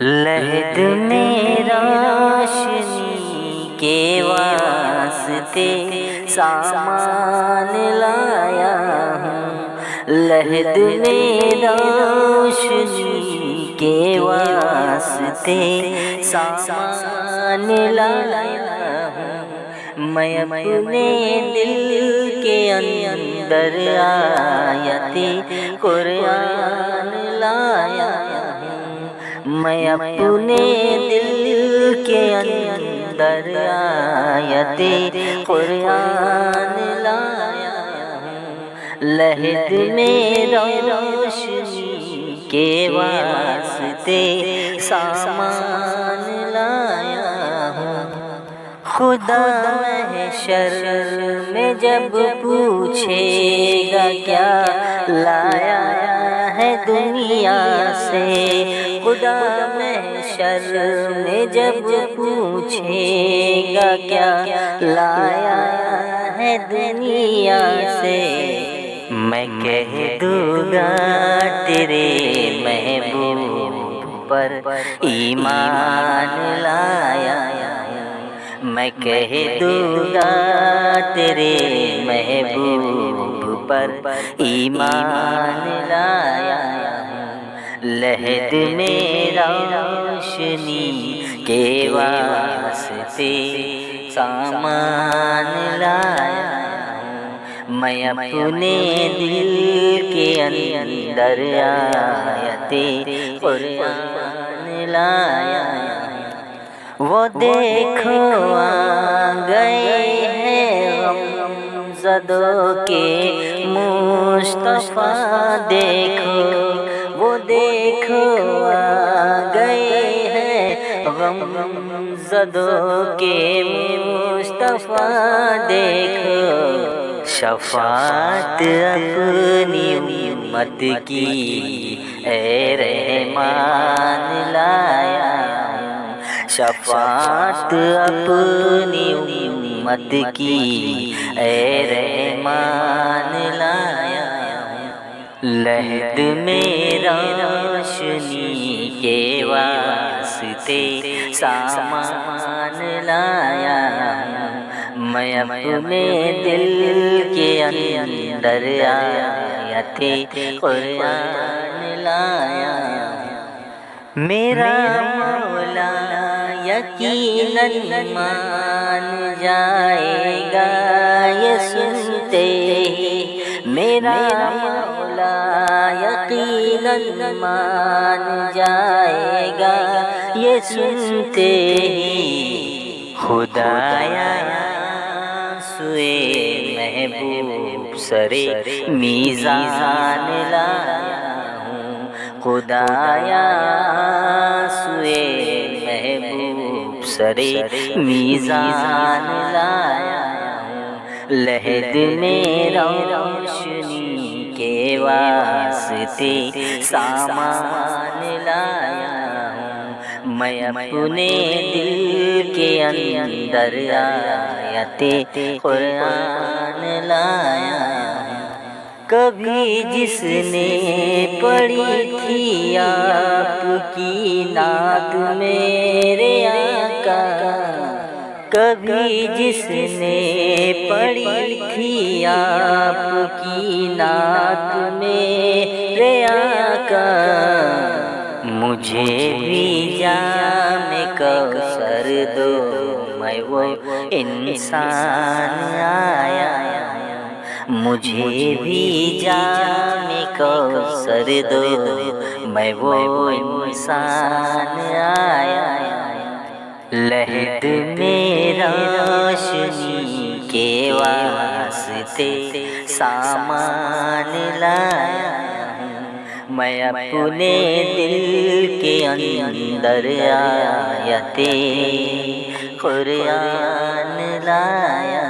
لہد میں روشنی کے واسطے سامان لایا ہوں، لہد میں روشنی کے واسطے سامان لایا ہوں، میں اپنے دل کے اندر آیت قرآن لایا ہوں، میں اپنے دل کے اندر آیت قرآن لایا ہوں، لہد میں روشنی کے واسطے سامان لایا ہوں۔ خدا محشر میں جب پوچھے گا کیا لایا ہے دنیا سے، خدا محشر میں جب پوچھے گا کیا لایا ہے دنیا سے، میں کہہ دوں گا تیرے محبوب پر ایمان لایا، میں کہہ دوں گا تیرے محبوب پر ایمان لایا، لہد میں روشنی کے واسطے سامان لایا، میں اپنے دل کے اندر آیت قرآن لایا، وہ دیکھو آ گئے ہیں غم زدوں کے مصطفیٰ، دیکھو وہ دیکھو آ گئے ہیں غم زدوں کے مصطفیٰ، دیکھو شفاعت اپنی امت کی اے رحمان لایا، شفاعت اپنی امت کی اے رحمان لایا، لہد میں روشنی کے واسطے سامان لایا، میں اپنے دل کے اندر آیت قرآن لایا، میرا مولا یقیناً مان جائے گا یہ سنتے ہی، میرا مولا یقیناً مان جائے گا یہ سنتے ہی، خدایا سوئے محبوب سرے میزان لایا ہوں، خدایا سوئے محبوب سرے میزان لایا ہوں، لہد میں روشنی کے واسطے سامان لایا ہوں، میں اپنے دل کے اندر آیت قرآن لایا، کبھی جس نے پڑھی تھی آپ کی نعت میرے آقا، کبھی جس نے پڑھی تھی آپ کی نعت میرے آقا، مجھے بھی جام کوثر دو میں وہ انسان آیا، مجھے بھی جام کوثر دو میں وہ انسان آیا، لہد میں روشنی کے واسطے سامان لایا، میں اپنے دل کے اندر آیت قرآن لایا۔